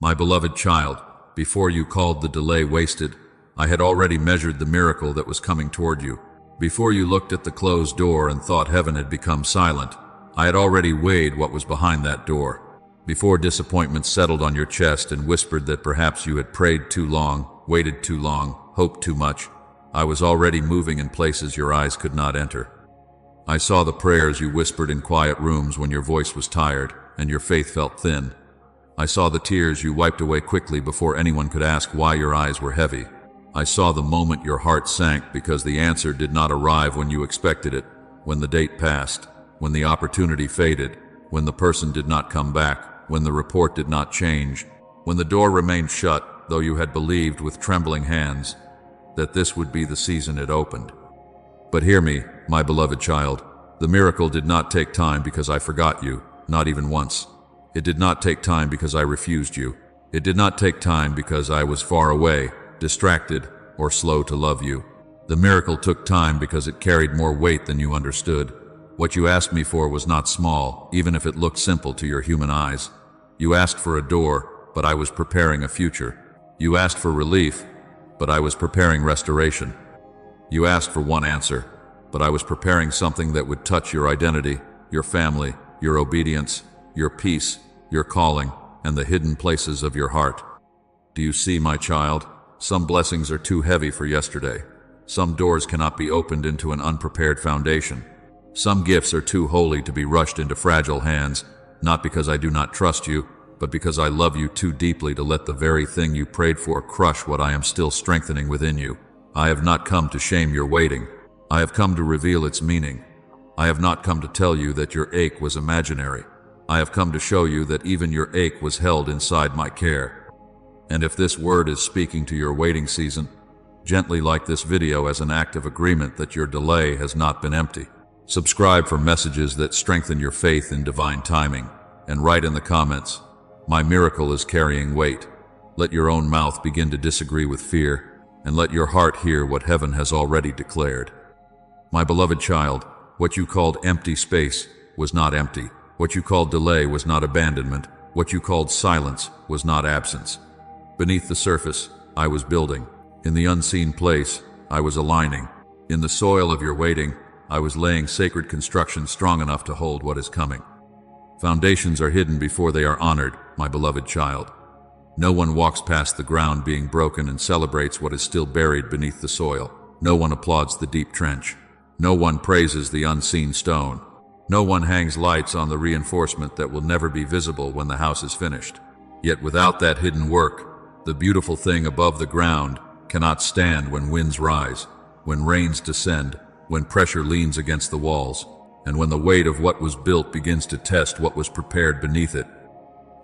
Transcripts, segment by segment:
My beloved child, before you called the delay wasted, I had already measured the miracle that was coming toward you. Before you looked at the closed door and thought heaven had become silent, I had already weighed what was behind that door. Before disappointment settled on your chest and whispered that perhaps you had prayed too long, waited too long, hoped too much, I was already moving in places your eyes could not enter. I saw the prayers you whispered in quiet rooms when your voice was tired and your faith felt thin. I saw the tears you wiped away quickly before anyone could ask why your eyes were heavy. I saw the moment your heart sank because the answer did not arrive when you expected it, when the date passed, when the opportunity faded, when the person did not come back, when the report did not change, when the door remained shut, though you had believed with trembling hands that this would be the season it opened. But hear me, my beloved child, the miracle did not take time because I forgot you, not even once. It did not take time because I refused you. It did not take time because I was far away, distracted, or slow to love you. The miracle took time because it carried more weight than you understood. What you asked me for was not small, even if it looked simple to your human eyes. You asked for a door, but I was preparing a future. You asked for relief, but I was preparing restoration. You asked for one answer, but I was preparing something that would touch your identity, your family, your obedience, your peace, your calling, and the hidden places of your heart. Do you see, my child? Some blessings are too heavy for yesterday. Some doors cannot be opened into an unprepared foundation. Some gifts are too holy to be rushed into fragile hands, not because I do not trust you, but because I love you too deeply to let the very thing you prayed for crush what I am still strengthening within you. I have not come to shame your waiting. I have come to reveal its meaning. I have not come to tell you that your ache was imaginary. I have come to show you that even your ache was held inside my care. And if this word is speaking to your waiting season, gently like this video as an act of agreement that your delay has not been empty. Subscribe for messages that strengthen your faith in divine timing, and write in the comments, "My miracle is carrying weight." Let your own mouth begin to disagree with fear, and let your heart hear what heaven has already declared. My beloved child, what you called empty space was not empty. What you called delay was not abandonment. What you called silence was not absence. Beneath the surface, I was building. In the unseen place, I was aligning. In the soil of your waiting, I was laying sacred construction strong enough to hold what is coming. Foundations are hidden before they are honored, my beloved child. No one walks past the ground being broken and celebrates what is still buried beneath the soil. No one applauds the deep trench. No one praises the unseen stone. No one hangs lights on the reinforcement that will never be visible when the house is finished. Yet without that hidden work, the beautiful thing above the ground cannot stand when winds rise, when rains descend, when pressure leans against the walls, and when the weight of what was built begins to test what was prepared beneath it.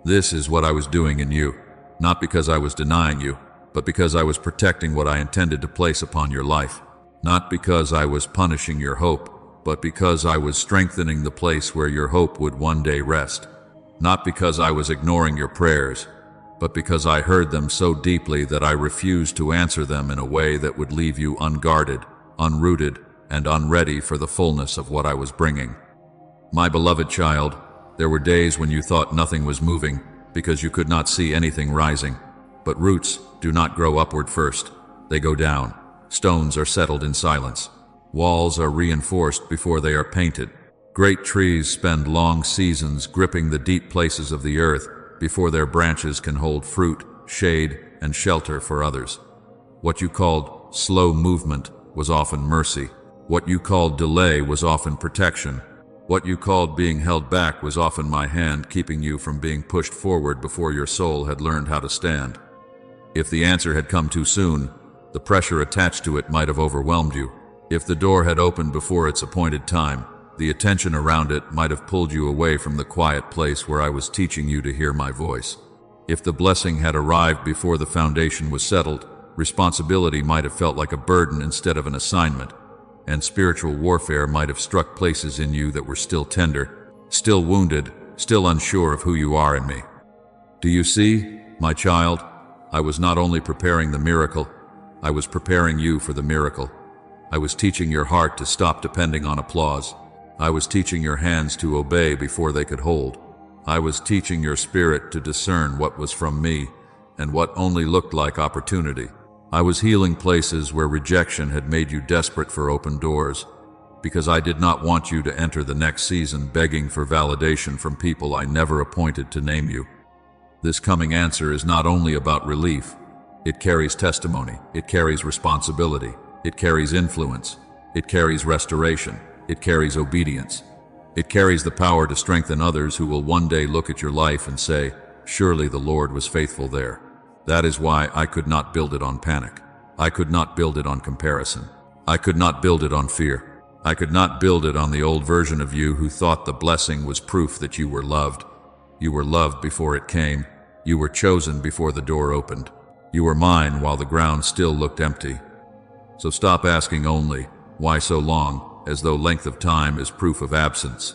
This is what I was doing in you, not because I was denying you, but because I was protecting what I intended to place upon your life. Not because I was punishing your hope, but because I was strengthening the place where your hope would one day rest. Not because I was ignoring your prayers, but because I heard them so deeply that I refused to answer them in a way that would leave you unguarded, unrooted, and unready for the fullness of what I was bringing. My beloved child, there were days when you thought nothing was moving because you could not see anything rising. But roots do not grow upward first, they go down. Stones are settled in silence. Walls are reinforced before they are painted. Great trees spend long seasons gripping the deep places of the earth before their branches can hold fruit, shade, and shelter for others. What you called slow movement was often mercy. What you called delay was often protection. What you called being held back was often my hand keeping you from being pushed forward before your soul had learned how to stand. If the answer had come too soon, the pressure attached to it might have overwhelmed you. If the door had opened before its appointed time, the attention around it might have pulled you away from the quiet place where I was teaching you to hear my voice. If the blessing had arrived before the foundation was settled, responsibility might have felt like a burden instead of an assignment, and spiritual warfare might have struck places in you that were still tender, still wounded, still unsure of who you are in me. Do you see, my child? I was not only preparing the miracle, I was preparing you for the miracle. I was teaching your heart to stop depending on applause. I was teaching your hands to obey before they could hold. I was teaching your spirit to discern what was from me and what only looked like opportunity. I was healing places where rejection had made you desperate for open doors, because I did not want you to enter the next season begging for validation from people I never appointed to name you. This coming answer is not only about relief. It carries testimony, it carries responsibility, it carries influence, it carries restoration, it carries obedience. It carries the power to strengthen others who will one day look at your life and say, "Surely the Lord was faithful there." That is why I could not build it on panic. I could not build it on comparison. I could not build it on fear. I could not build it on the old version of you who thought the blessing was proof that you were loved. You were loved before it came. You were chosen before the door opened. You were mine while the ground still looked empty. So stop asking only, "Why so long?" as though length of time is proof of absence.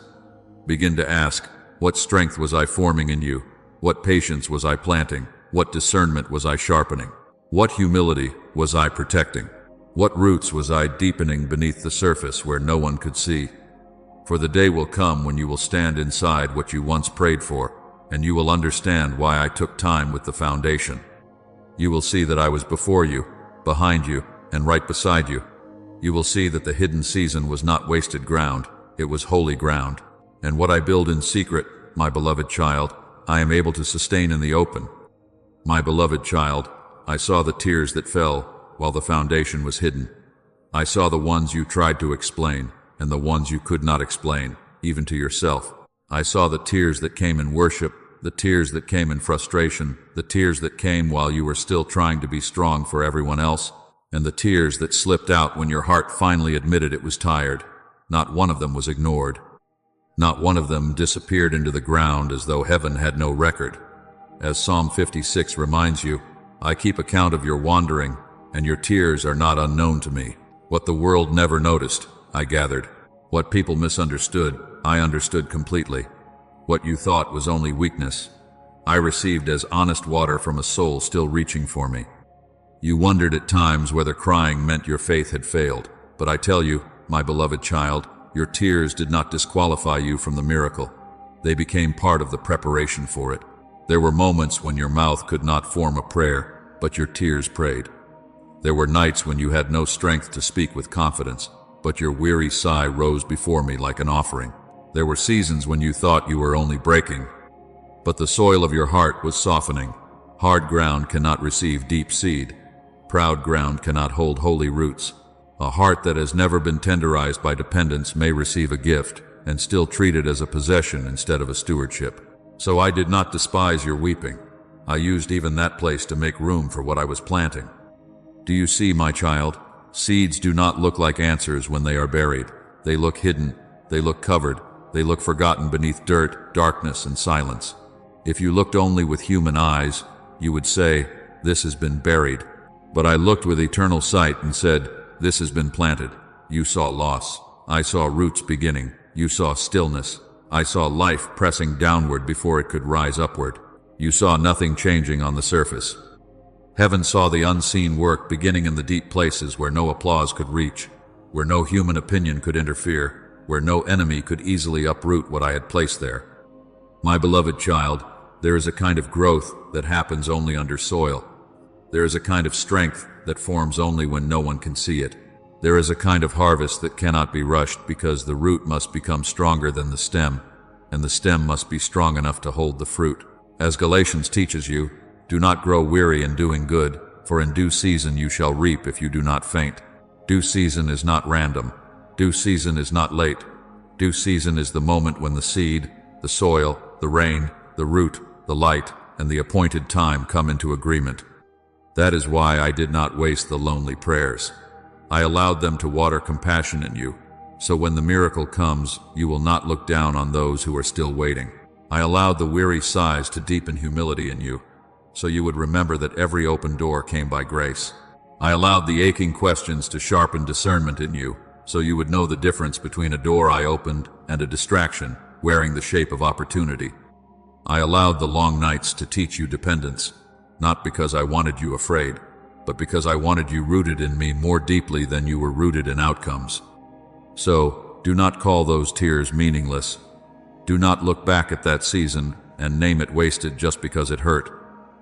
Begin to ask, what strength was I forming in you? What patience was I planting? What discernment was I sharpening? What humility was I protecting? What roots was I deepening beneath the surface where no one could see? For the day will come when you will stand inside what you once prayed for, and you will understand why I took time with the foundation. You will see that I was before you, behind you, and right beside you. You will see that the hidden season was not wasted ground, it was holy ground. And what I build in secret, my beloved child, I am able to sustain in the open. My beloved child, I saw the tears that fell while the foundation was hidden. I saw the ones you tried to explain, and the ones you could not explain, even to yourself. I saw the tears that came in worship, the tears that came in frustration, the tears that came while you were still trying to be strong for everyone else, and the tears that slipped out when your heart finally admitted it was tired. Not one of them was ignored. Not one of them disappeared into the ground as though heaven had no record. As Psalm 56 reminds you, I keep account of your wandering, and your tears are not unknown to me. What the world never noticed, I gathered. What people misunderstood, I understood completely. What you thought was only weakness, I received as honest water from a soul still reaching for me. You wondered at times whether crying meant your faith had failed, but I tell you, my beloved child, your tears did not disqualify you from the miracle. They became part of the preparation for it. There were moments when your mouth could not form a prayer, but your tears prayed. There were nights when you had no strength to speak with confidence, but your weary sigh rose before me like an offering. There were seasons when you thought you were only breaking, but the soil of your heart was softening. Hard ground cannot receive deep seed. Proud ground cannot hold holy roots. A heart that has never been tenderized by dependence may receive a gift and still treat it as a possession instead of a stewardship. So I did not despise your weeping. I used even that place to make room for what I was planting. Do you see, my child? Seeds do not look like answers when they are buried. They look hidden, they look covered, they look forgotten beneath dirt, darkness, and silence. If you looked only with human eyes, you would say, "This has been buried." But I looked with eternal sight and said, "This has been planted." You saw loss. I saw roots beginning. You saw stillness. I saw life pressing downward before it could rise upward. You saw nothing changing on the surface. Heaven saw the unseen work beginning in the deep places where no applause could reach, where no human opinion could interfere, where no enemy could easily uproot what I had placed there. My beloved child, there is a kind of growth that happens only under soil. There is a kind of strength that forms only when no one can see it. There is a kind of harvest that cannot be rushed because the root must become stronger than the stem, and the stem must be strong enough to hold the fruit. As Galatians teaches you, do not grow weary in doing good, for in due season you shall reap if you do not faint. Due season is not random. Due season is not late. Due season is the moment when the seed, the soil, the rain, the root, the light, and the appointed time come into agreement. That is why I did not waste the lonely prayers. I allowed them to water compassion in you, so when the miracle comes, you will not look down on those who are still waiting. I allowed the weary sighs to deepen humility in you, so you would remember that every open door came by grace. I allowed the aching questions to sharpen discernment in you, so you would know the difference between a door I opened and a distraction wearing the shape of opportunity. I allowed the long nights to teach you dependence, not because I wanted you afraid, but because I wanted you rooted in me more deeply than you were rooted in outcomes. So, do not call those tears meaningless. Do not look back at that season and name it wasted just because it hurt.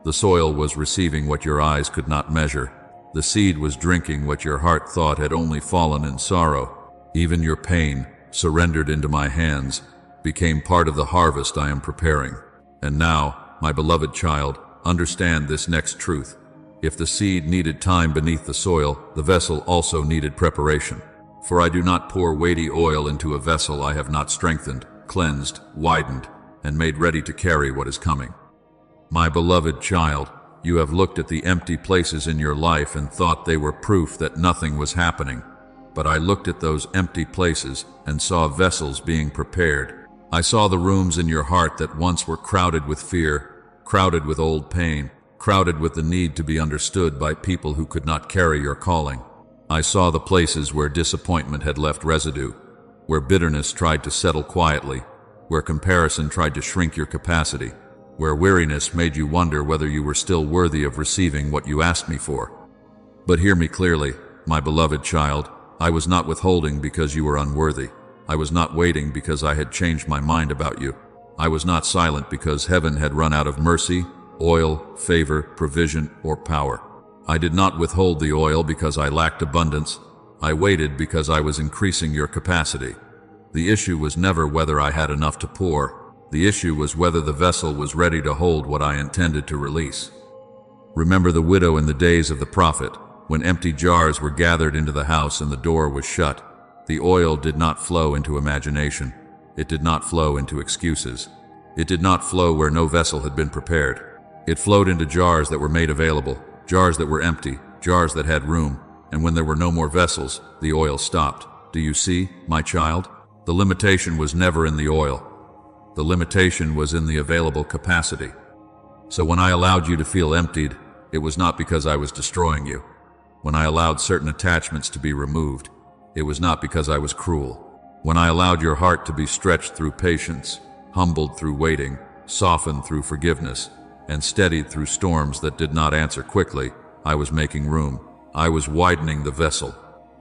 The soil was receiving what your eyes could not measure. The seed was drinking what your heart thought had only fallen in sorrow. Even your pain, surrendered into my hands, became part of the harvest I am preparing. And now, my beloved child, understand this next truth. If the seed needed time beneath the soil, the vessel also needed preparation. For I do not pour weighty oil into a vessel I have not strengthened, cleansed, widened, and made ready to carry what is coming. My beloved child, you have looked at the empty places in your life and thought they were proof that nothing was happening. But I looked at those empty places and saw vessels being prepared. I saw the rooms in your heart that once were crowded with fear, crowded with old pain, crowded with the need to be understood by people who could not carry your calling. I saw the places where disappointment had left residue, where bitterness tried to settle quietly, where comparison tried to shrink your capacity, where weariness made you wonder whether you were still worthy of receiving what you asked me for. But hear me clearly, my beloved child, I was not withholding because you were unworthy. I was not waiting because I had changed my mind about you. I was not silent because heaven had run out of mercy, oil, favor, provision, or power. I did not withhold the oil because I lacked abundance. I waited because I was increasing your capacity. The issue was never whether I had enough to pour. The issue was whether the vessel was ready to hold what I intended to release. Remember the widow in the days of the prophet, when empty jars were gathered into the house and the door was shut. The oil did not flow into imagination. It did not flow into excuses. It did not flow where no vessel had been prepared. It flowed into jars that were made available, jars that were empty, jars that had room, and when there were no more vessels, the oil stopped. Do you see, my child? The limitation was never in the oil. The limitation was in the available capacity. So when I allowed you to feel emptied, it was not because I was destroying you. When I allowed certain attachments to be removed, it was not because I was cruel. When I allowed your heart to be stretched through patience, humbled through waiting, softened through forgiveness, and steadied through storms that did not answer quickly, I was making room. I was widening the vessel.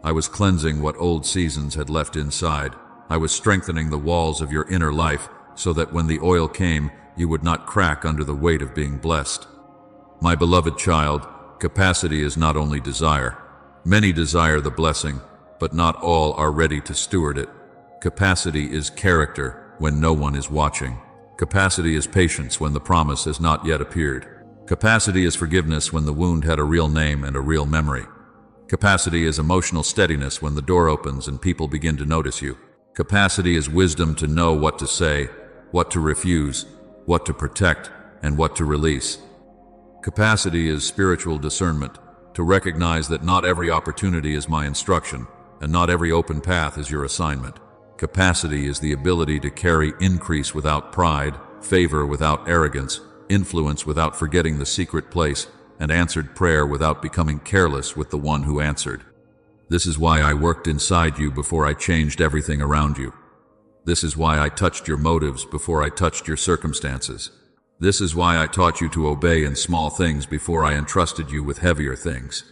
I was cleansing what old seasons had left inside. I was strengthening the walls of your inner life so that when the oil came, you would not crack under the weight of being blessed. My beloved child, capacity is not only desire. Many desire the blessing, but not all are ready to steward it. Capacity is character when no one is watching. Capacity is patience when the promise has not yet appeared. Capacity is forgiveness when the wound had a real name and a real memory. Capacity is emotional steadiness when the door opens and people begin to notice you. Capacity is wisdom to know what to say, what to refuse, what to protect, and what to release. Capacity is spiritual discernment, to recognize that not every opportunity is my instruction, and not every open path is your assignment. Capacity is the ability to carry increase without pride, favor without arrogance, influence without forgetting the secret place, and answered prayer without becoming careless with the one who answered. This is why I worked inside you before I changed everything around you. This is why I touched your motives before I touched your circumstances. This is why I taught you to obey in small things before I entrusted you with heavier things.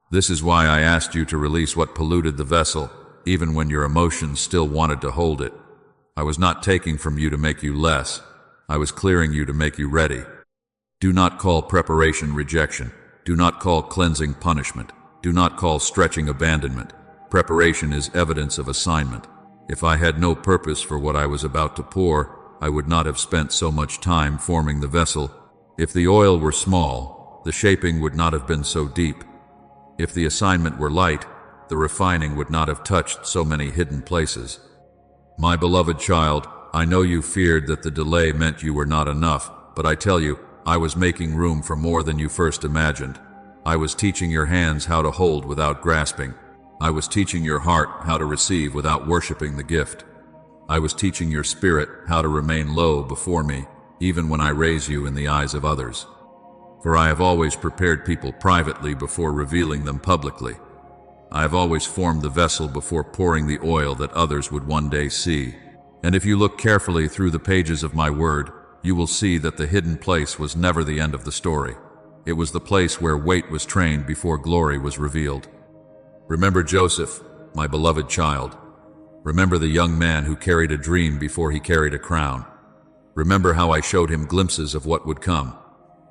This is why I asked you to release what polluted the vessel, even when your emotions still wanted to hold it. I was not taking from you to make you less. I was clearing you to make you ready. Do not call preparation rejection. Do not call cleansing punishment. Do not call stretching abandonment. Preparation is evidence of assignment. If I had no purpose for what I was about to pour, I would not have spent so much time forming the vessel. If the oil were small, the shaping would not have been so deep. If the assignment were light, the refining would not have touched so many hidden places. My beloved child, I know you feared that the delay meant you were not enough, but I tell you, I was making room for more than you first imagined. I was teaching your hands how to hold without grasping. I was teaching your heart how to receive without worshiping the gift. I was teaching your spirit how to remain low before me, even when I raise you in the eyes of others. For I have always prepared people privately before revealing them publicly. I have always formed the vessel before pouring the oil that others would one day see. And if you look carefully through the pages of my word, you will see that the hidden place was never the end of the story. It was the place where weight was trained before glory was revealed. Remember Joseph, my beloved child. Remember the young man who carried a dream before he carried a crown. Remember how I showed him glimpses of what would come.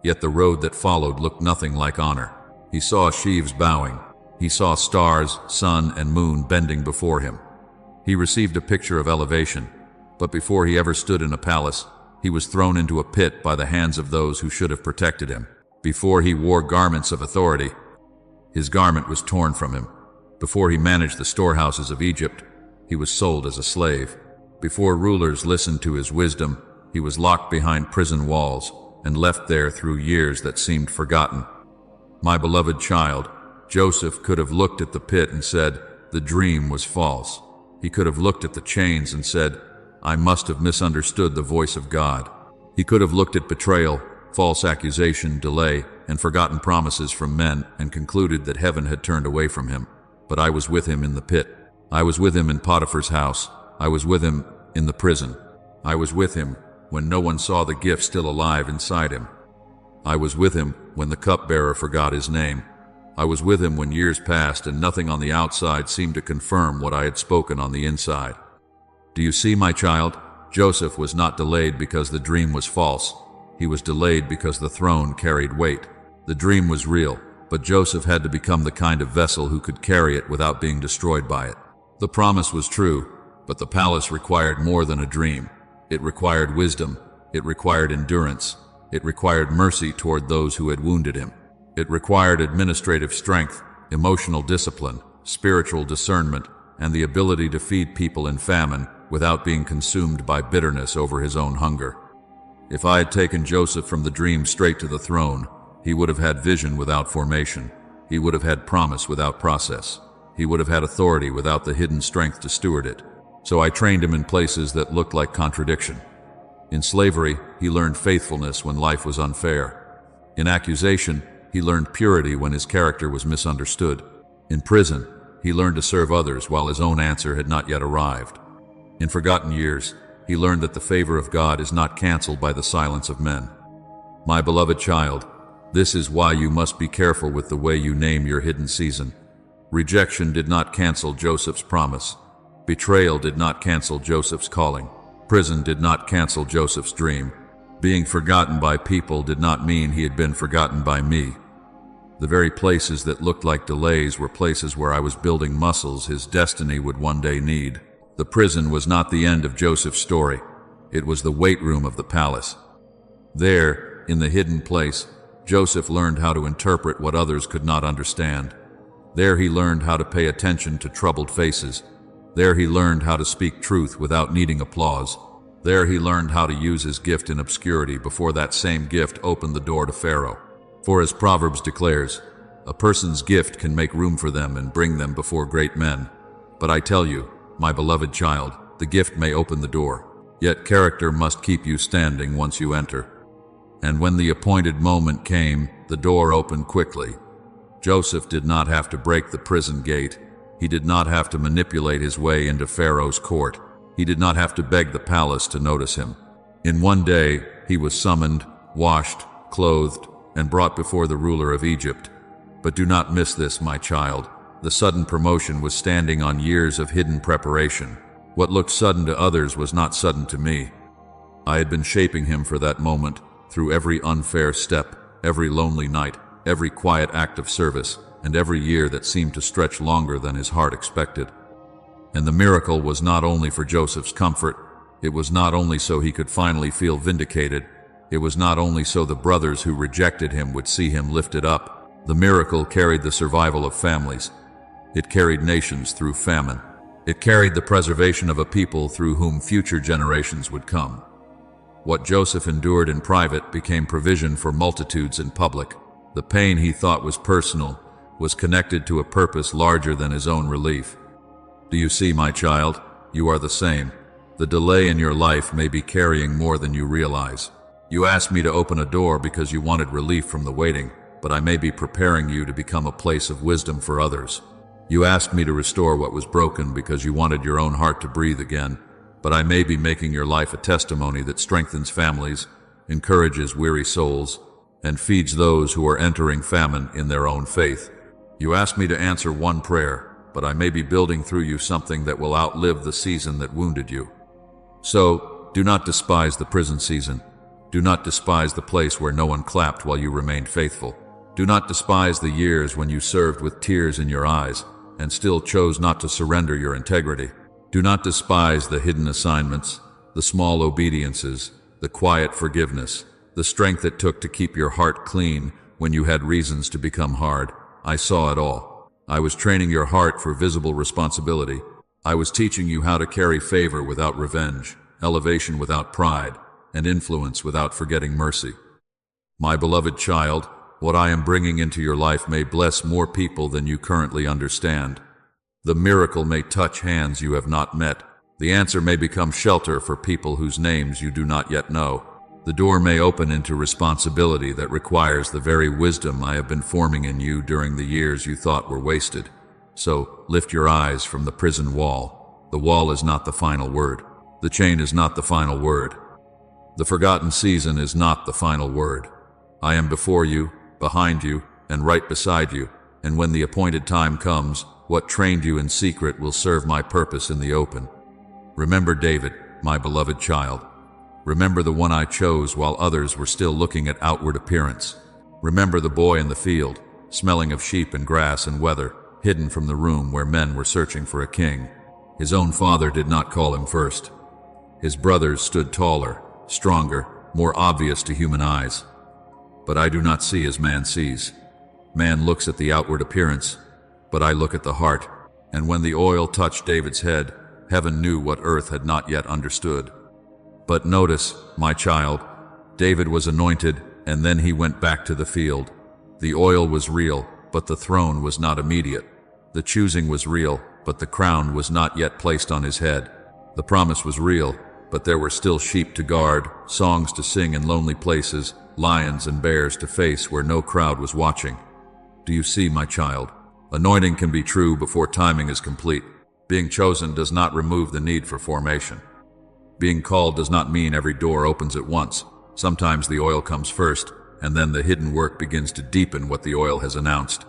Yet the road that followed looked nothing like honor. He saw sheaves bowing. He saw stars, sun, and moon bending before him. He received a picture of elevation, but before he ever stood in a palace, he was thrown into a pit by the hands of those who should have protected him. Before he wore garments of authority, his garment was torn from him. Before he managed the storehouses of Egypt, he was sold as a slave. Before rulers listened to his wisdom, he was locked behind prison walls and left there through years that seemed forgotten. My beloved child, Joseph could have looked at the pit and said, "The dream was false." He could have looked at the chains and said, "I must have misunderstood the voice of God." He could have looked at betrayal, false accusation, delay, and forgotten promises from men and concluded that heaven had turned away from him. But I was with him in the pit. I was with him in Potiphar's house. I was with him in the prison. I was with him when no one saw the gift still alive inside him. I was with him when the cupbearer forgot his name. I was with him when years passed and nothing on the outside seemed to confirm what I had spoken on the inside. Do you see, my child? Joseph was not delayed because the dream was false. He was delayed because the throne carried weight. The dream was real, but Joseph had to become the kind of vessel who could carry it without being destroyed by it. The promise was true, but the palace required more than a dream. It required wisdom. It required endurance. It required mercy toward those who had wounded him. It required administrative strength, emotional discipline, spiritual discernment, and the ability to feed people in famine without being consumed by bitterness over his own hunger. If I had taken Joseph from the dream straight to the throne, he would have had vision without formation. He would have had promise without process. He would have had authority without the hidden strength to steward it. So I trained him in places that looked like contradiction. In slavery, he learned faithfulness when life was unfair. In accusation, he learned purity when his character was misunderstood. In prison, he learned to serve others while his own answer had not yet arrived. In forgotten years, he learned that the favor of God is not canceled by the silence of men. My beloved child, this is why you must be careful with the way you name your hidden season. Rejection did not cancel Joseph's promise. Betrayal did not cancel Joseph's calling. Prison did not cancel Joseph's dream. Being forgotten by people did not mean he had been forgotten by me. The very places that looked like delays were places where I was building muscles his destiny would one day need. The prison was not the end of Joseph's story. It was the weight room of the palace. There, in the hidden place, Joseph learned how to interpret what others could not understand. There he learned how to pay attention to troubled faces. There he learned how to speak truth without needing applause. There he learned how to use his gift in obscurity before that same gift opened the door to Pharaoh. For as Proverbs declares, a person's gift can make room for them and bring them before great men. But I tell you, my beloved child, the gift may open the door, yet character must keep you standing once you enter. And when the appointed moment came, the door opened quickly. Joseph did not have to break the prison gate. He did not have to manipulate his way into Pharaoh's court. He did not have to beg the palace to notice him. In one day, he was summoned, washed, clothed, and brought before the ruler of Egypt. But do not miss this, my child. The sudden promotion was standing on years of hidden preparation. What looked sudden to others was not sudden to me. I had been shaping him for that moment, through every unfair step, every lonely night, every quiet act of service, and every year that seemed to stretch longer than his heart expected. And the miracle was not only for Joseph's comfort, it was not only so he could finally feel vindicated, it was not only so the brothers who rejected him would see him lifted up. The miracle carried the survival of families. It carried nations through famine. It carried the preservation of a people through whom future generations would come. What Joseph endured in private became provision for multitudes in public. The pain he thought was personal was connected to a purpose larger than his own relief. Do you see, my child? You are the same. The delay in your life may be carrying more than you realize. You asked me to open a door because you wanted relief from the waiting, but I may be preparing you to become a place of wisdom for others. You asked me to restore what was broken because you wanted your own heart to breathe again, but I may be making your life a testimony that strengthens families, encourages weary souls, and feeds those who are entering famine in their own faith. You asked me to answer one prayer, but I may be building through you something that will outlive the season that wounded you. So, do not despise the prison season. Do not despise the place where no one clapped while you remained faithful. Do not despise the years when you served with tears in your eyes and still chose not to surrender your integrity. Do not despise the hidden assignments, the small obediences, the quiet forgiveness, the strength it took to keep your heart clean when you had reasons to become hard. I saw it all. I was training your heart for visible responsibility. I was teaching you how to carry favor without revenge, elevation without pride, and influence without forgetting mercy. My beloved child, what I am bringing into your life may bless more people than you currently understand. The miracle may touch hands you have not met. The answer may become shelter for people whose names you do not yet know. The door may open into responsibility that requires the very wisdom I have been forming in you during the years you thought were wasted. So, lift your eyes from the prison wall. The wall is not the final word. The chain is not the final word. The forgotten season is not the final word. I am before you, behind you, and right beside you, and when the appointed time comes, what trained you in secret will serve my purpose in the open. Remember David, my beloved child. Remember the one I chose while others were still looking at outward appearance. Remember the boy in the field, smelling of sheep and grass and weather, hidden from the room where men were searching for a king. His own father did not call him first. His brothers stood taller, stronger, more obvious to human eyes. But I do not see as man sees. Man looks at the outward appearance, but I look at the heart. And when the oil touched David's head, heaven knew what earth had not yet understood. But notice, my child, David was anointed, and then he went back to the field. The oil was real, but the throne was not immediate. The choosing was real, but the crown was not yet placed on his head. The promise was real, but there were still sheep to guard, songs to sing in lonely places, lions and bears to face where no crowd was watching. Do you see, my child? Anointing can be true before timing is complete. Being chosen does not remove the need for formation. Being called does not mean every door opens at once. Sometimes the oil comes first, and then the hidden work begins to deepen what the oil has announced.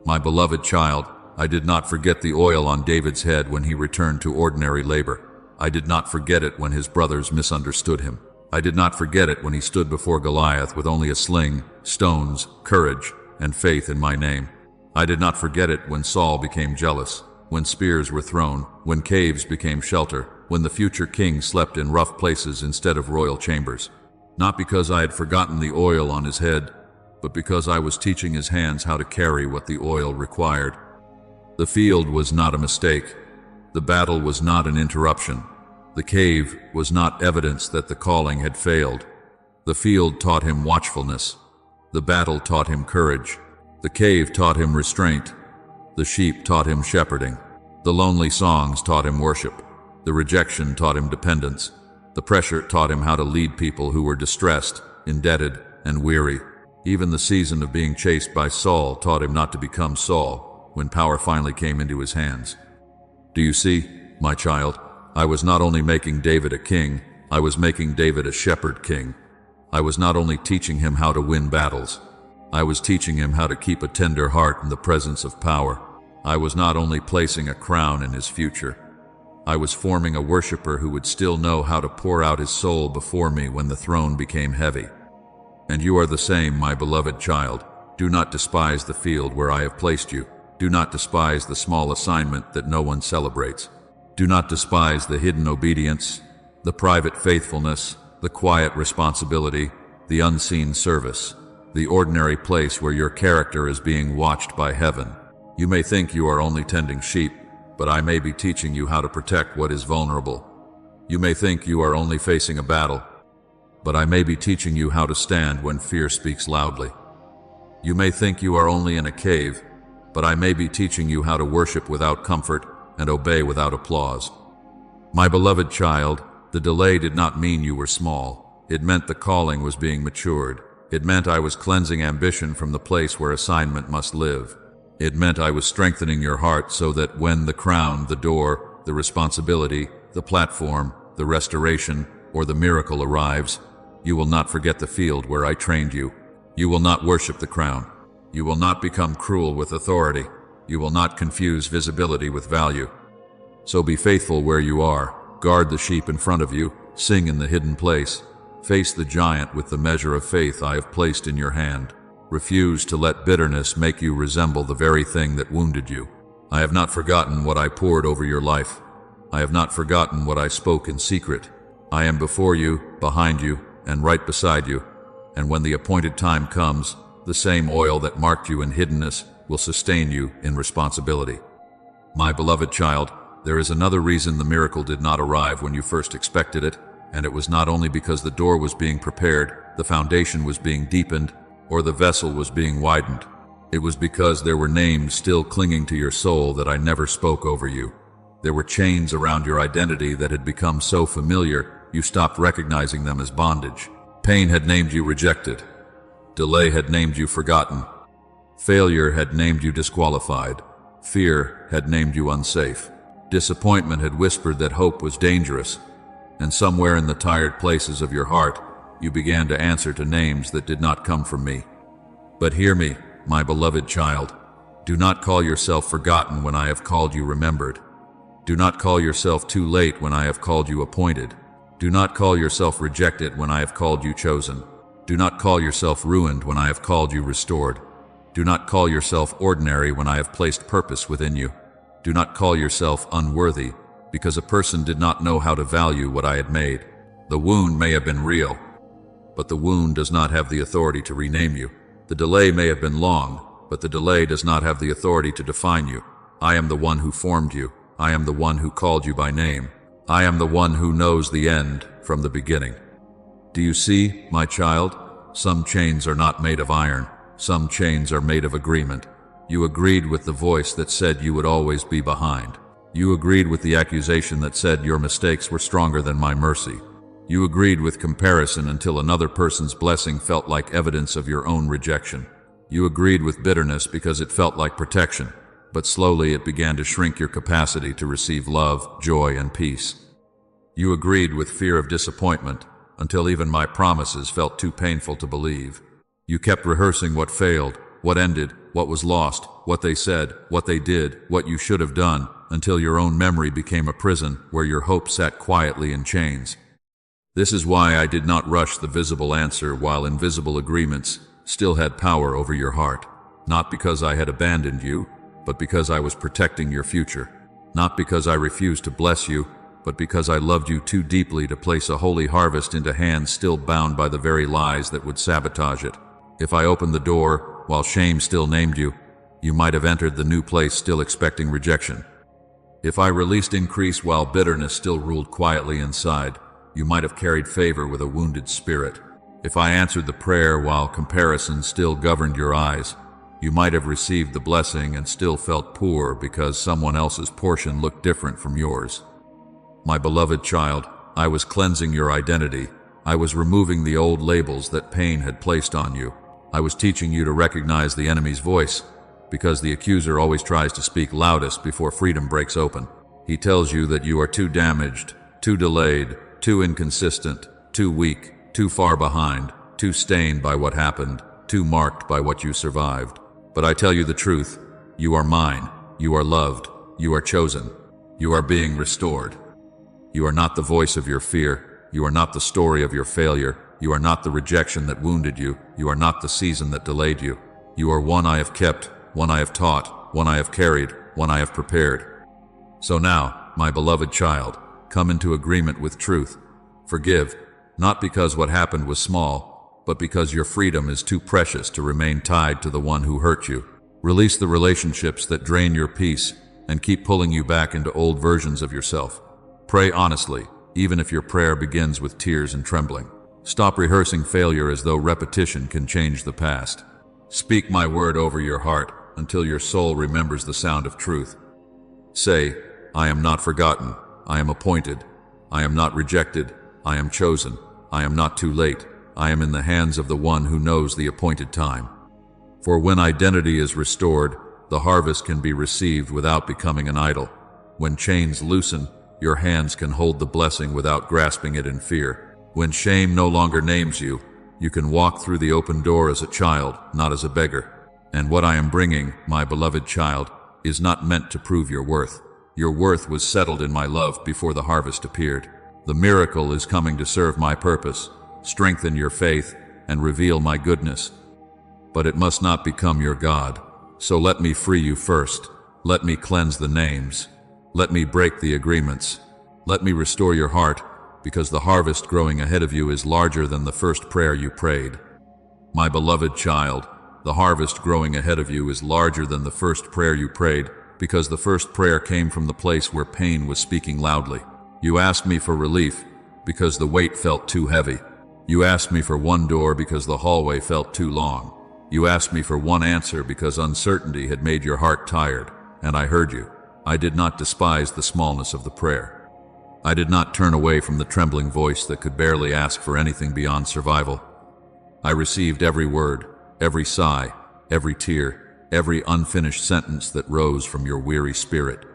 My beloved child, I did not forget the oil on David's head when he returned to ordinary labor. I did not forget it when his brothers misunderstood him. I did not forget it when he stood before Goliath with only a sling, stones, courage, and faith in my name. I did not forget it when Saul became jealous, when spears were thrown, when caves became shelter, when the future king slept in rough places instead of royal chambers. Not because I had forgotten the oil on his head, but because I was teaching his hands how to carry what the oil required. The field was not a mistake. The battle was not an interruption. The cave was not evidence that the calling had failed. The field taught him watchfulness. The battle taught him courage. The cave taught him restraint. The sheep taught him shepherding. The lonely songs taught him worship. The rejection taught him dependence. The pressure taught him how to lead people who were distressed, indebted, and weary. Even the season of being chased by Saul taught him not to become Saul when power finally came into his hands. Do you see, my child? I was not only making David a king, I was making David a shepherd king. I was not only teaching him how to win battles, I was teaching him how to keep a tender heart in the presence of power. I was not only placing a crown in his future, I was forming a worshiper who would still know how to pour out his soul before me when the throne became heavy. And you are the same, my beloved child. Do not despise the field where I have placed you. Do not despise the small assignment that no one celebrates. Do not despise the hidden obedience, the private faithfulness, the quiet responsibility, the unseen service, the ordinary place where your character is being watched by heaven. You may think you are only tending sheep, but I may be teaching you how to protect what is vulnerable. You may think you are only facing a battle, but I may be teaching you how to stand when fear speaks loudly. You may think you are only in a cave, but I may be teaching you how to worship without comfort and obey without applause. My beloved child, the delay did not mean you were small. It meant the calling was being matured. It meant I was cleansing ambition from the place where assignment must live. It meant I was strengthening your heart so that when the crown, the door, the responsibility, the platform, the restoration, or the miracle arrives, you will not forget the field where I trained you. You will not worship the crown. You will not become cruel with authority. You will not confuse visibility with value. So be faithful where you are. Guard the sheep in front of you. Sing in the hidden place. Face the giant with the measure of faith I have placed in your hand. Refuse to let bitterness make you resemble the very thing that wounded you. I have not forgotten what I poured over your life. I have not forgotten what I spoke in secret. I am before you, behind you, and right beside you. And when the appointed time comes, the same oil that marked you in hiddenness will sustain you in responsibility. My beloved child, there is another reason the miracle did not arrive when you first expected it, and it was not only because the door was being prepared, the foundation was being deepened, or the vessel was being widened. It was because there were names still clinging to your soul that I never spoke over you. There were chains around your identity that had become so familiar you stopped recognizing them as bondage. Pain had named you rejected. Delay had named you forgotten. Failure had named you disqualified. Fear had named you unsafe. Disappointment had whispered that hope was dangerous. And somewhere in the tired places of your heart, you began to answer to names that did not come from me. But hear me, my beloved child. Do not call yourself forgotten when I have called you remembered. Do not call yourself too late when I have called you appointed. Do not call yourself rejected when I have called you chosen. Do not call yourself ruined when I have called you restored. Do not call yourself ordinary when I have placed purpose within you. Do not call yourself unworthy, because a person did not know how to value what I had made. The wound may have been real, but the wound does not have the authority to rename you. The delay may have been long, but the delay does not have the authority to define you. I am the one who formed you. I am the one who called you by name. I am the one who knows the end from the beginning. Do you see, my child? Some chains are not made of iron. Some chains are made of agreement. You agreed with the voice that said you would always be behind. You agreed with the accusation that said your mistakes were stronger than my mercy. You agreed with comparison until another person's blessing felt like evidence of your own rejection. You agreed with bitterness because it felt like protection, but slowly it began to shrink your capacity to receive love, joy, and peace. You agreed with fear of disappointment until even my promises felt too painful to believe. You kept rehearsing what failed, what ended, what was lost, what they said, what they did, what you should have done, until your own memory became a prison where your hope sat quietly in chains. This is why I did not rush the visible answer while invisible agreements still had power over your heart. Not because I had abandoned you, but because I was protecting your future. Not because I refused to bless you, but because I loved you too deeply to place a holy harvest into hands still bound by the very lies that would sabotage it. If I opened the door while shame still named you, you might have entered the new place still expecting rejection. If I released increase while bitterness still ruled quietly inside, you might have carried favor with a wounded spirit. If I answered the prayer while comparison still governed your eyes, you might have received the blessing and still felt poor because someone else's portion looked different from yours. My beloved child, I was cleansing your identity. I was removing the old labels that pain had placed on you. I was teaching you to recognize the enemy's voice, because the accuser always tries to speak loudest before freedom breaks open. He tells you that you are too damaged, too delayed, too inconsistent, too weak, too far behind, too stained by what happened, too marked by what you survived. But I tell you the truth, you are mine, you are loved, you are chosen, you are being restored. You are not the voice of your fear, you are not the story of your failure, you are not the rejection that wounded you, you are not the season that delayed you. You are one I have kept, one I have taught, one I have carried, one I have prepared. So now, my beloved child, come into agreement with truth. Forgive, not because what happened was small, but because your freedom is too precious to remain tied to the one who hurt you. Release the relationships that drain your peace and keep pulling you back into old versions of yourself. Pray honestly, even if your prayer begins with tears and trembling. Stop rehearsing failure as though repetition can change the past. Speak my word over your heart until your soul remembers the sound of truth. Say, I am not forgotten, I am appointed, I am not rejected, I am chosen, I am not too late, I am in the hands of the one who knows the appointed time. For when identity is restored, the harvest can be received without becoming an idol. When chains loosen, your hands can hold the blessing without grasping it in fear. When shame no longer names you, you can walk through the open door as a child, not as a beggar. And what I am bringing, my beloved child, is not meant to prove your worth. Your worth was settled in my love before the harvest appeared. The miracle is coming to serve my purpose, strengthen your faith, and reveal my goodness. But it must not become your God. So let me free you first. Let me cleanse the names. Let me break the agreements. Let me restore your heart, because the harvest growing ahead of you is larger than the first prayer you prayed. My beloved child, the harvest growing ahead of you is larger than the first prayer you prayed, because the first prayer came from the place where pain was speaking loudly. You asked me for relief because the weight felt too heavy. You asked me for one door because the hallway felt too long. You asked me for one answer because uncertainty had made your heart tired, and I heard you. I did not despise the smallness of the prayer. I did not turn away from the trembling voice that could barely ask for anything beyond survival. I received every word, every sigh, every tear, every unfinished sentence that rose from your weary spirit.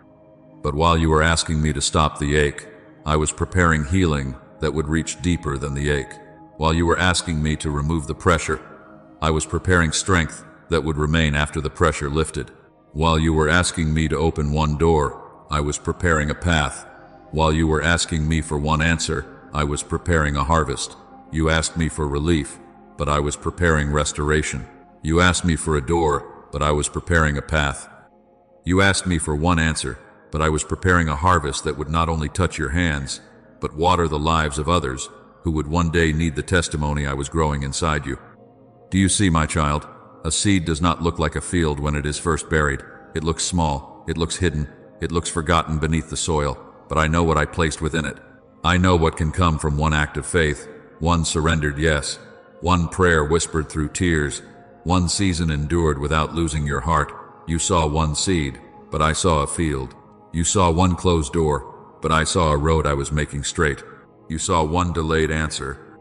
But while you were asking me to stop the ache, I was preparing healing that would reach deeper than the ache. While you were asking me to remove the pressure, I was preparing strength that would remain after the pressure lifted. While you were asking me to open one door, I was preparing a path. While you were asking me for one answer, I was preparing a harvest. You asked me for relief, but I was preparing restoration. You asked me for a door, but I was preparing a path. You asked me for one answer, but I was preparing a harvest that would not only touch your hands, but water the lives of others who would one day need the testimony I was growing inside you. Do you see, my child? A seed does not look like a field when it is first buried. It looks small, it looks hidden, it looks forgotten beneath the soil, but I know what I placed within it. I know what can come from one act of faith, one surrendered yes, one prayer whispered through tears, one season endured without losing your heart. You saw one seed, but I saw a field. You saw one closed door, but I saw a road I was making straight. You saw one delayed answer,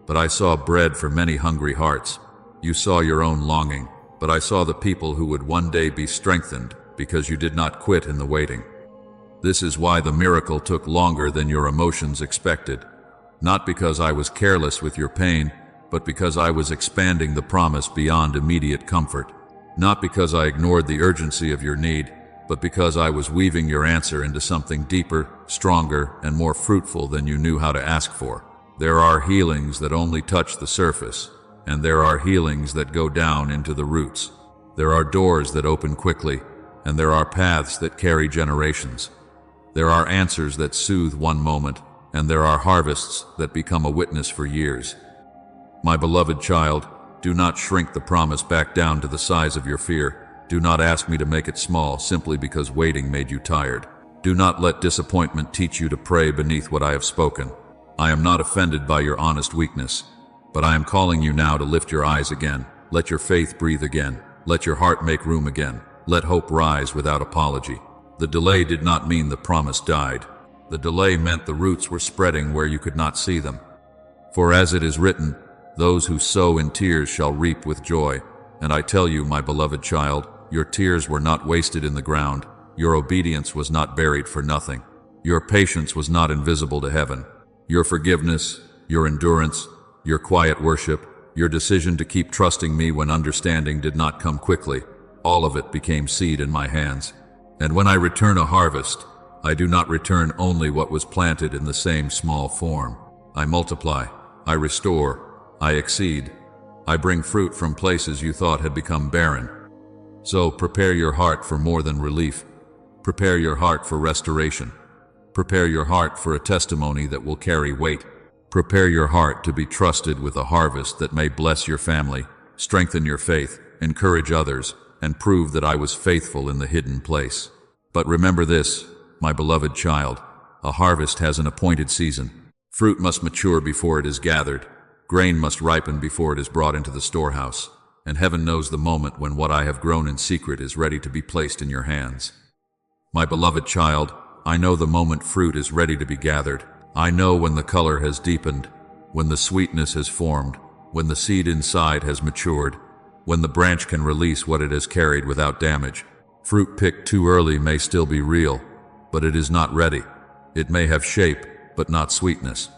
but I saw bread for many hungry hearts. You saw your own longing, but I saw the people who would one day be strengthened because you did not quit in the waiting. This is why the miracle took longer than your emotions expected. Not because I was careless with your pain, but because I was expanding the promise beyond immediate comfort. Not because I ignored the urgency of your need, but because I was weaving your answer into something deeper, stronger, and more fruitful than you knew how to ask for. There are healings that only touch the surface, and there are healings that go down into the roots. There are doors that open quickly, and there are paths that carry generations. There are answers that soothe one moment, and there are harvests that become a witness for years. My beloved child, do not shrink the promise back down to the size of your fear. Do not ask me to make it small simply because waiting made you tired. Do not let disappointment teach you to pray beneath what I have spoken. I am not offended by your honest weakness, but I am calling you now to lift your eyes again. Let your faith breathe again. Let your heart make room again. Let hope rise without apology. The delay did not mean the promise died. The delay meant the roots were spreading where you could not see them. For as it is written, those who sow in tears shall reap with joy. And I tell you, my beloved child, your tears were not wasted in the ground. Your obedience was not buried for nothing. Your patience was not invisible to heaven. Your forgiveness, your endurance, your quiet worship, your decision to keep trusting me when understanding did not come quickly, all of it became seed in my hands. And when I return a harvest, I do not return only what was planted in the same small form. I multiply, I restore, I exceed. I bring fruit from places you thought had become barren. So prepare your heart for more than relief. Prepare your heart for restoration. Prepare your heart for a testimony that will carry weight. Prepare your heart to be trusted with a harvest that may bless your family, strengthen your faith, encourage others, and prove that I was faithful in the hidden place. But remember this, my beloved child, a harvest has an appointed season. Fruit must mature before it is gathered. Grain must ripen before it is brought into the storehouse. And heaven knows the moment when what I have grown in secret is ready to be placed in your hands. My beloved child, I know the moment fruit is ready to be gathered. I know when the color has deepened, when the sweetness has formed, when the seed inside has matured, when the branch can release what it has carried without damage. Fruit picked too early may still be real, but it is not ready. It may have shape, but not sweetness.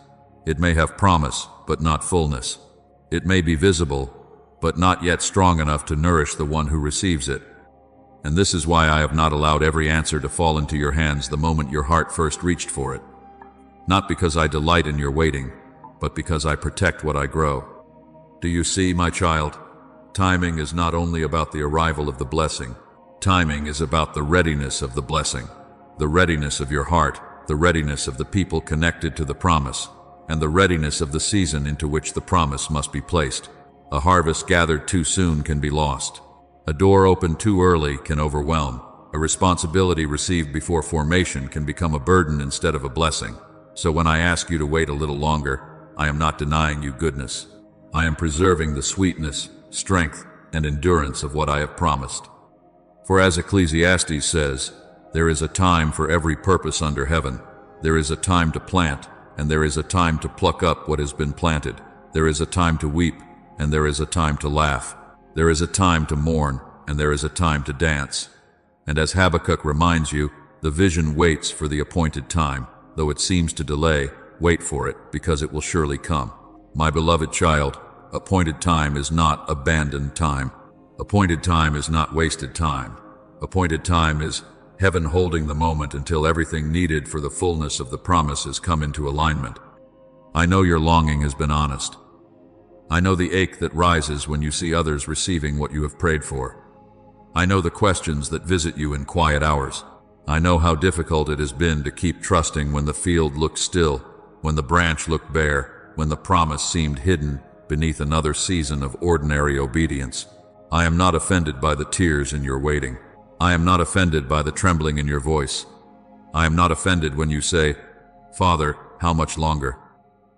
It may have promise, but not fullness. It may be visible, but not yet strong enough to nourish the one who receives it. And this is why I have not allowed every answer to fall into your hands the moment your heart first reached for it. Not because I delight in your waiting, but because I protect what I grow. Do you see, my child? Timing is not only about the arrival of the blessing. Timing is about the readiness of the blessing, the readiness of your heart, the readiness of the people connected to the promise, and the readiness of the season into which the promise must be placed. A harvest gathered too soon can be lost. A door opened too early can overwhelm. A responsibility received before formation can become a burden instead of a blessing. So when I ask you to wait a little longer, I am not denying you goodness. I am preserving the sweetness, strength, and endurance of what I have promised. For as Ecclesiastes says, there is a time for every purpose under heaven. There is a time to plant, and there is a time to pluck up what has been planted. There is a time to weep, and there is a time to laugh. There is a time to mourn, and there is a time to dance. And as Habakkuk reminds you, the vision waits for the appointed time. Though it seems to delay, wait for it, because it will surely come. My beloved child, appointed time is not abandoned time. Appointed time is not wasted time. Appointed time is heaven holding the moment until everything needed for the fullness of the promise has come into alignment. I know your longing has been honest. I know the ache that rises when you see others receiving what you have prayed for. I know the questions that visit you in quiet hours. I know how difficult it has been to keep trusting when the field looked still, when the branch looked bare, when the promise seemed hidden beneath another season of ordinary obedience. I am not offended by the tears in your waiting. I am not offended by the trembling in your voice. I am not offended when you say, "Father, how much longer?"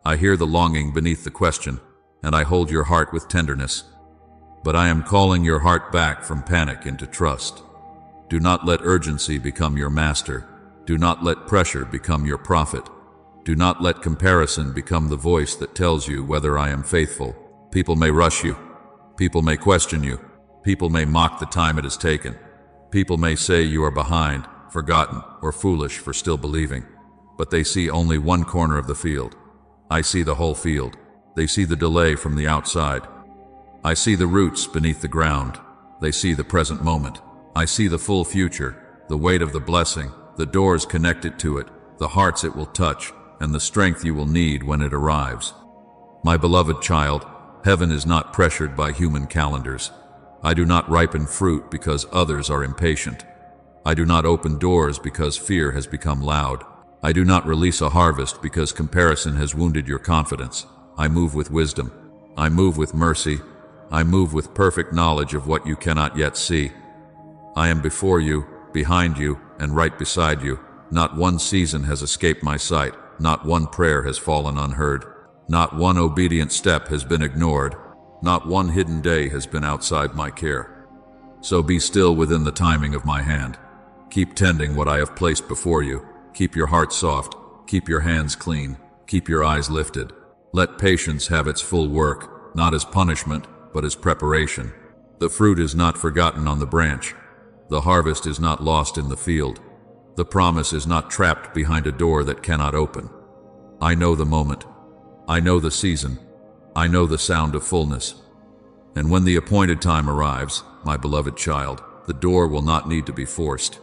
I hear the longing beneath the question, and I hold your heart with tenderness. But I am calling your heart back from panic into trust. Do not let urgency become your master. Do not let pressure become your prophet. Do not let comparison become the voice that tells you whether I am faithful. People may rush you. People may question you. People may mock the time it has taken. People may say you are behind, forgotten, or foolish for still believing. But they see only one corner of the field. I see the whole field. They see the delay from the outside. I see the roots beneath the ground. They see the present moment. I see the full future, the weight of the blessing, the doors connected to it, the hearts it will touch, and the strength you will need when it arrives. My beloved child, heaven is not pressured by human calendars. I do not ripen fruit because others are impatient. I do not open doors because fear has become loud. I do not release a harvest because comparison has wounded your confidence. I move with wisdom. I move with mercy. I move with perfect knowledge of what you cannot yet see. I am before you, behind you, and right beside you. Not one season has escaped my sight. Not one prayer has fallen unheard. Not one obedient step has been ignored. Not one hidden day has been outside my care. So be still within the timing of my hand. Keep tending what I have placed before you. Keep your heart soft. Keep your hands clean. Keep your eyes lifted. Let patience have its full work, not as punishment, but as preparation. The fruit is not forgotten on the branch. The harvest is not lost in the field. The promise is not trapped behind a door that cannot open. I know the moment. I know the season. I know the sound of fullness. And when the appointed time arrives, my beloved child, the door will not need to be forced.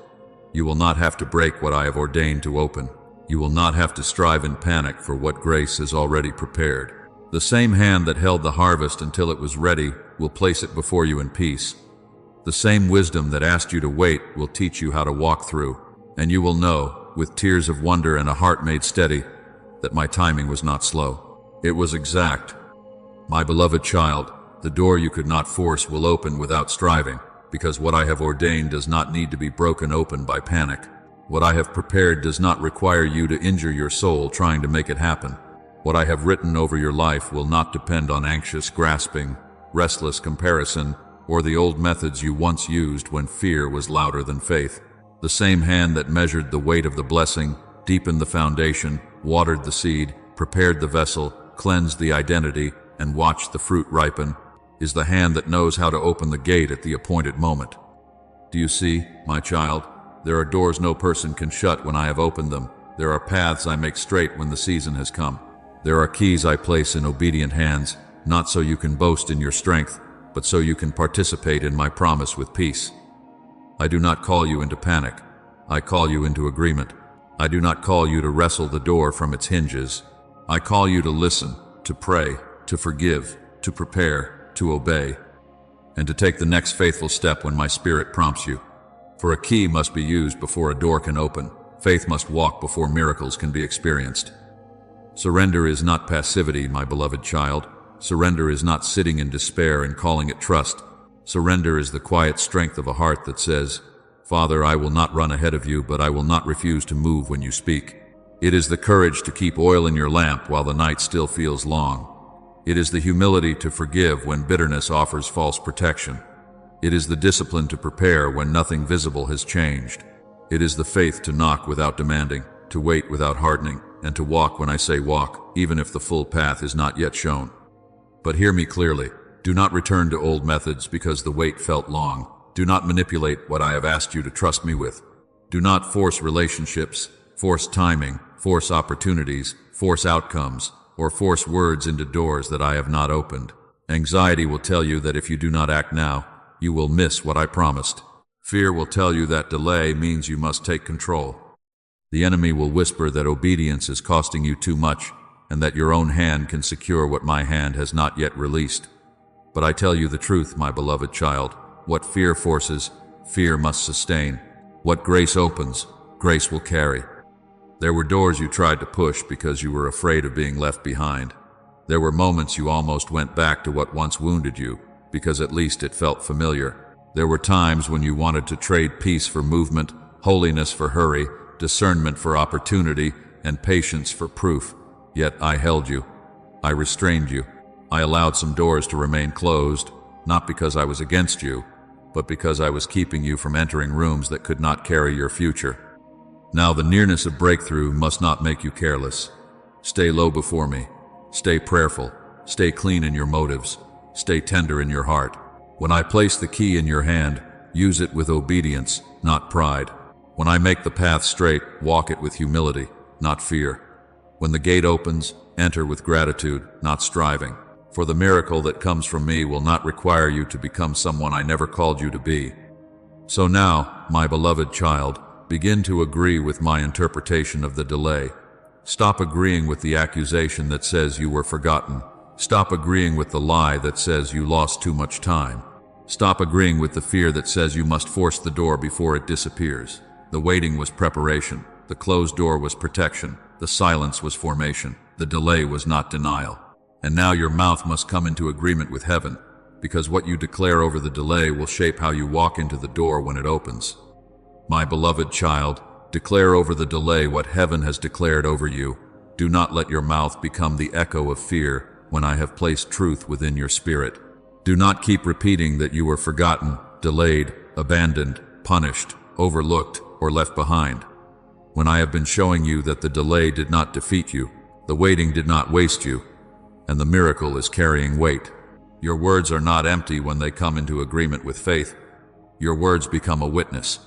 You will not have to break what I have ordained to open. You will not have to strive in panic for what grace has already prepared. The same hand that held the harvest until it was ready will place it before you in peace. The same wisdom that asked you to wait will teach you how to walk through, and you will know, with tears of wonder and a heart made steady, that my timing was not slow. It was exact. My beloved child, the door you could not force will open without striving, because what I have ordained does not need to be broken open by panic. What I have prepared does not require you to injure your soul trying to make it happen. What I have written over your life will not depend on anxious grasping, restless comparison, or the old methods you once used when fear was louder than faith. The same hand that measured the weight of the blessing, deepened the foundation, watered the seed, prepared the vessel, cleansed the identity, and watched the fruit ripen, is the hand that knows how to open the gate at the appointed moment. Do you see, my child? There are doors no person can shut when I have opened them. There are paths I make straight when the season has come. There are keys I place in obedient hands, not so you can boast in your strength, but so you can participate in my promise with peace. I do not call you into panic. I call you into agreement. I do not call you to wrestle the door from its hinges. I call you to listen, to pray, to forgive, to prepare, to obey, and to take the next faithful step when my Spirit prompts you. For a key must be used before a door can open. Faith must walk before miracles can be experienced. Surrender is not passivity, my beloved child. Surrender is not sitting in despair and calling it trust. Surrender is the quiet strength of a heart that says, Father, I will not run ahead of you, but I will not refuse to move when you speak. It is the courage to keep oil in your lamp while the night still feels long. It is the humility to forgive when bitterness offers false protection. It is the discipline to prepare when nothing visible has changed. It is the faith to knock without demanding, to wait without hardening, and to walk when I say walk, even if the full path is not yet shown. But hear me clearly. Do not return to old methods because the wait felt long. Do not manipulate what I have asked you to trust me with. Do not force relationships, force timing, force opportunities, force outcomes, or force words into doors that I have not opened. Anxiety will tell you that if you do not act now, you will miss what I promised. Fear will tell you that delay means you must take control. The enemy will whisper that obedience is costing you too much, and that your own hand can secure what my hand has not yet released. But I tell you the truth, my beloved child. What fear forces, fear must sustain. What grace opens, grace will carry. There were doors you tried to push because you were afraid of being left behind. There were moments you almost went back to what once wounded you, because at least it felt familiar. There were times when you wanted to trade peace for movement, holiness for hurry, discernment for opportunity, and patience for proof. Yet I held you. I restrained you. I allowed some doors to remain closed, not because I was against you, but because I was keeping you from entering rooms that could not carry your future. Now the nearness of breakthrough must not make you careless. Stay low before me. Stay prayerful. Stay clean in your motives. Stay tender in your heart. When I place the key in your hand, use it with obedience, not pride. When I make the path straight, walk it with humility, not fear. When the gate opens, enter with gratitude, not striving. For the miracle that comes from me will not require you to become someone I never called you to be. So now, my beloved child, begin to agree with my interpretation of the delay. Stop agreeing with the accusation that says you were forgotten. Stop agreeing with the lie that says you lost too much time. Stop agreeing with the fear that says you must force the door before it disappears. The waiting was preparation. The closed door was protection. The silence was formation. The delay was not denial. And now your mouth must come into agreement with heaven, because what you declare over the delay will shape how you walk into the door when it opens. My beloved child, declare over the delay what heaven has declared over you. Do not let your mouth become the echo of fear when I have placed truth within your spirit. Do not keep repeating that you were forgotten, delayed, abandoned, punished, overlooked, or left behind, when I have been showing you that the delay did not defeat you, the waiting did not waste you, and the miracle is carrying weight. Your words are not empty when they come into agreement with faith. Your words become a witness.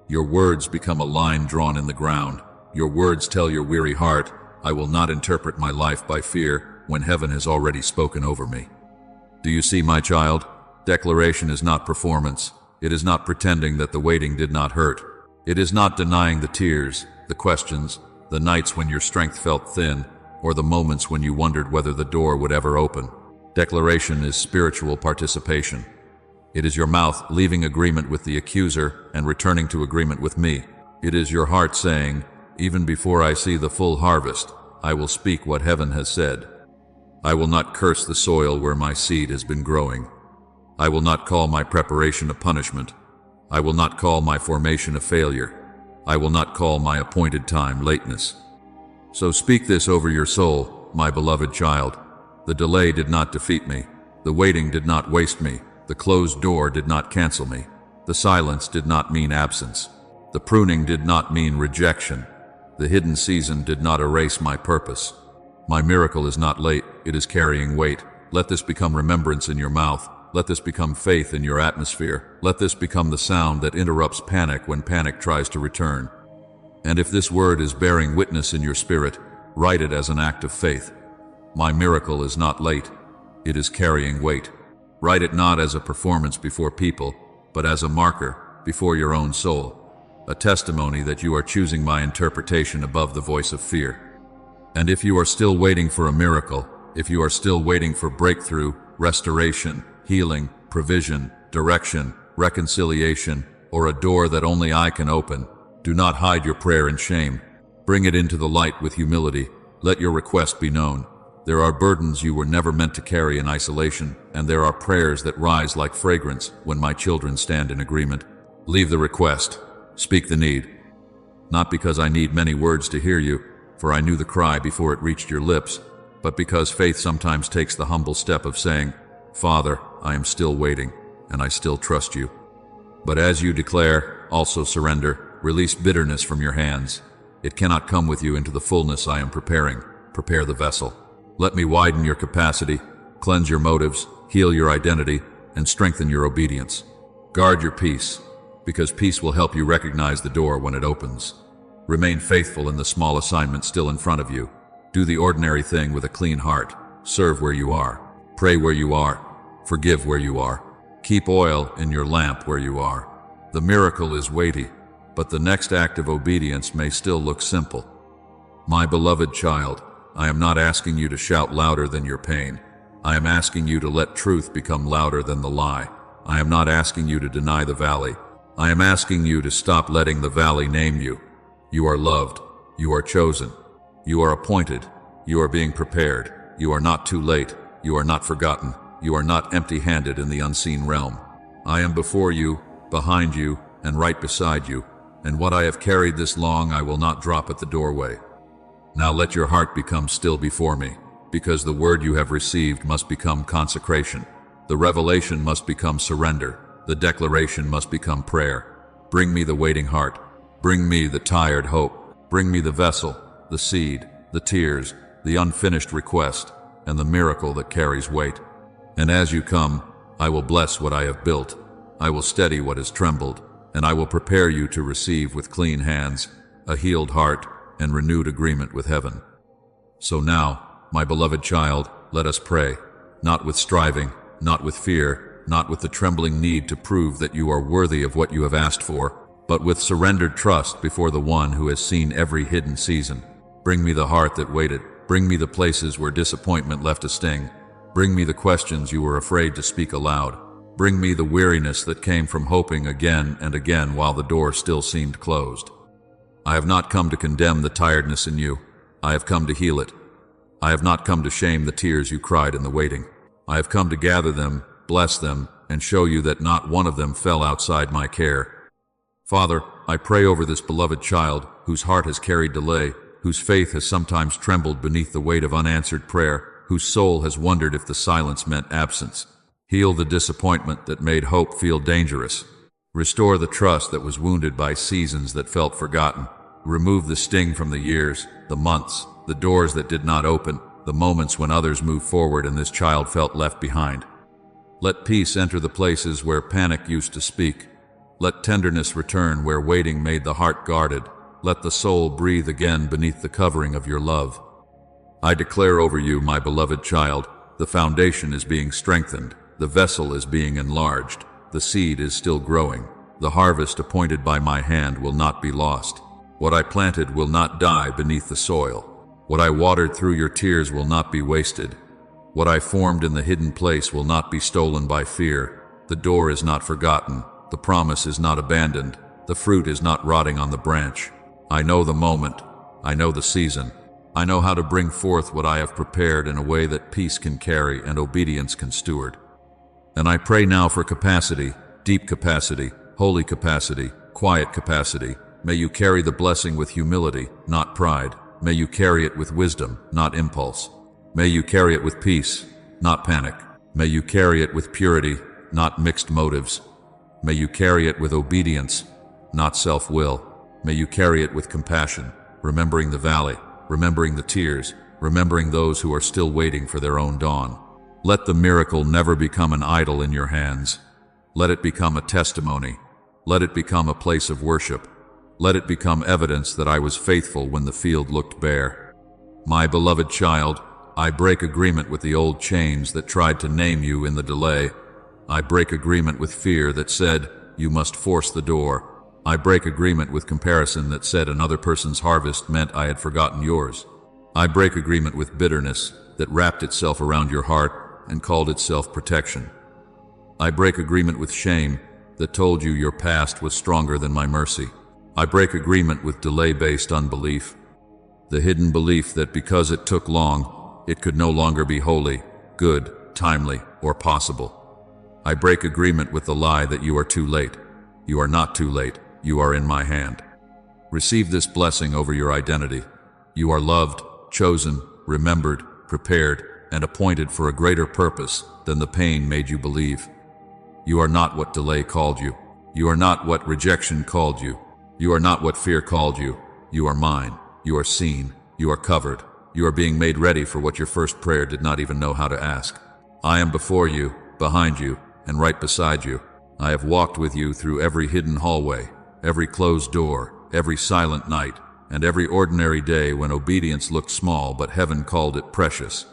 Your words become a line drawn in the ground. Your words tell your weary heart, I will not interpret my life by fear when heaven has already spoken over me. Do you see, my child? Declaration is not performance. It is not pretending that the waiting did not hurt. It is not denying the tears, the questions, the nights when your strength felt thin, or the moments when you wondered whether the door would ever open. Declaration is spiritual participation. It is your mouth leaving agreement with the accuser and returning to agreement with me. It is your heart saying, even before I see the full harvest, I will speak what heaven has said. I will not curse the soil where my seed has been growing. I will not call my preparation a punishment. I will not call my formation a failure. I will not call my appointed time lateness. So speak this over your soul, my beloved child. The delay did not defeat me. The waiting did not waste me. The closed door did not cancel me. The silence did not mean absence. The pruning did not mean rejection. The hidden season did not erase my purpose. My miracle is not late, it is carrying weight. Let this become remembrance in your mouth. Let this become faith in your atmosphere. Let this become the sound that interrupts panic when panic tries to return. And if this word is bearing witness in your spirit, write it as an act of faith. My miracle is not late, it is carrying weight. Write it not as a performance before people, but as a marker, before your own soul, a testimony that you are choosing my interpretation above the voice of fear. And if you are still waiting for a miracle, if you are still waiting for breakthrough, restoration, healing, provision, direction, reconciliation, or a door that only I can open, do not hide your prayer in shame. Bring it into the light with humility. Let your request be known. There are burdens you were never meant to carry in isolation, and there are prayers that rise like fragrance when my children stand in agreement. Leave the request. Speak the need. Not because I need many words to hear you, for I knew the cry before it reached your lips, but because faith sometimes takes the humble step of saying, Father, I am still waiting, and I still trust you. But as you declare, also surrender, release bitterness from your hands. It cannot come with you into the fullness I am preparing. Prepare the vessel. Let me widen your capacity, cleanse your motives, heal your identity, and strengthen your obedience. Guard your peace, because peace will help you recognize the door when it opens. Remain faithful in the small assignment still in front of you. Do the ordinary thing with a clean heart. Serve where you are. Pray where you are. Forgive where you are. Keep oil in your lamp where you are. The miracle is weighty, but the next act of obedience may still look simple. My beloved child, I am not asking you to shout louder than your pain. I am asking you to let truth become louder than the lie. I am not asking you to deny the valley. I am asking you to stop letting the valley name you. You are loved. You are chosen. You are appointed. You are being prepared. You are not too late. You are not forgotten. You are not empty-handed in the unseen realm. I am before you, behind you, and right beside you, and what I have carried this long I will not drop at the doorway. Now let your heart become still before me, because the word you have received must become consecration. The revelation must become surrender. The declaration must become prayer. Bring me the waiting heart. Bring me the tired hope. Bring me the vessel, the seed, the tears, the unfinished request, and the miracle that carries weight. And as you come, I will bless what I have built. I will steady what has trembled, and I will prepare you to receive with clean hands, a healed heart, and renewed agreement with heaven. So now, my beloved child, let us pray, not with striving, not with fear, not with the trembling need to prove that you are worthy of what you have asked for, but with surrendered trust before the one who has seen every hidden season. Bring me the heart that waited. Bring me the places where disappointment left a sting. Bring me the questions you were afraid to speak aloud. Bring me the weariness that came from hoping again and again while the door still seemed closed. I have not come to condemn the tiredness in you. I have come to heal it. I have not come to shame the tears you cried in the waiting. I have come to gather them, bless them, and show you that not one of them fell outside my care. Father, I pray over this beloved child whose heart has carried delay, whose faith has sometimes trembled beneath the weight of unanswered prayer, whose soul has wondered if the silence meant absence. Heal the disappointment that made hope feel dangerous. Restore the trust that was wounded by seasons that felt forgotten. Remove the sting from the years, the months, the doors that did not open, the moments when others moved forward and this child felt left behind. Let peace enter the places where panic used to speak. Let tenderness return where waiting made the heart guarded. Let the soul breathe again beneath the covering of your love. I declare over you, my beloved child, the foundation is being strengthened, the vessel is being enlarged, the seed is still growing. The harvest appointed by my hand will not be lost. What I planted will not die beneath the soil. What I watered through your tears will not be wasted. What I formed in the hidden place will not be stolen by fear. The door is not forgotten. The promise is not abandoned. The fruit is not rotting on the branch. I know the moment. I know the season. I know how to bring forth what I have prepared in a way that peace can carry and obedience can steward. And I pray now for capacity, deep capacity, holy capacity, quiet capacity. May you carry the blessing with humility, not pride. May you carry it with wisdom, not impulse. May you carry it with peace, not panic. May you carry it with purity, not mixed motives. May you carry it with obedience, not self-will. May you carry it with compassion, remembering the valley, remembering the tears, remembering those who are still waiting for their own dawn. Let the miracle never become an idol in your hands. Let it become a testimony. Let it become a place of worship. Let it become evidence that I was faithful when the field looked bare. My beloved child, I break agreement with the old chains that tried to name you in the delay. I break agreement with fear that said, you must force the door. I break agreement with comparison that said another person's harvest meant I had forgotten yours. I break agreement with bitterness that wrapped itself around your heart and called itself protection. I break agreement with shame that told you your past was stronger than my mercy. I break agreement with delay-based unbelief, the hidden belief that because it took long, it could no longer be holy, good, timely, or possible. I break agreement with the lie that you are too late. You are not too late. You are in my hand. Receive this blessing over your identity. You are loved, chosen, remembered, prepared, and appointed for a greater purpose than the pain made you believe. You are not what delay called you. You are not what rejection called you. You are not what fear called you. You are mine. You are seen. You are covered. You are being made ready for what your first prayer did not even know how to ask. I am before you, behind you, and right beside you. I have walked with you through every hidden hallway, every closed door, every silent night, and every ordinary day when obedience looked small but heaven called it precious.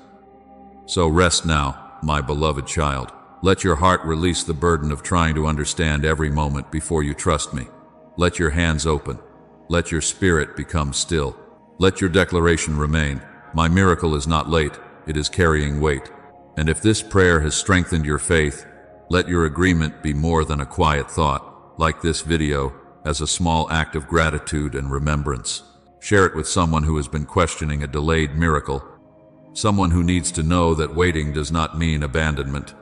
So rest now, my beloved child. Let your heart release the burden of trying to understand every moment before you trust me. Let your hands open. Let your spirit become still. Let your declaration remain. My miracle is not late, it is carrying weight. And if this prayer has strengthened your faith, let your agreement be more than a quiet thought, like this video, as a small act of gratitude and remembrance. Share it with someone who has been questioning a delayed miracle, someone who needs to know that waiting does not mean abandonment.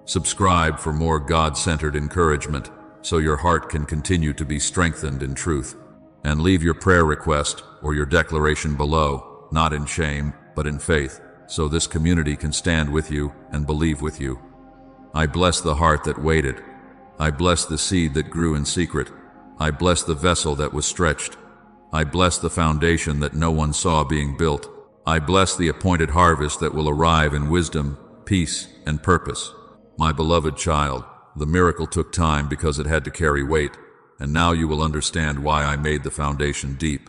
Subscribe for more God-centered encouragement so your heart can continue to be strengthened in truth. And leave your prayer request or your declaration below, not in shame, but in faith, so this community can stand with you and believe with you. I bless the heart that waited. I bless the seed that grew in secret. I bless the vessel that was stretched. I bless the foundation that no one saw being built. I bless the appointed harvest that will arrive in wisdom, peace, and purpose. My beloved child, the miracle took time because it had to carry weight, and now you will understand why I made the foundation deep.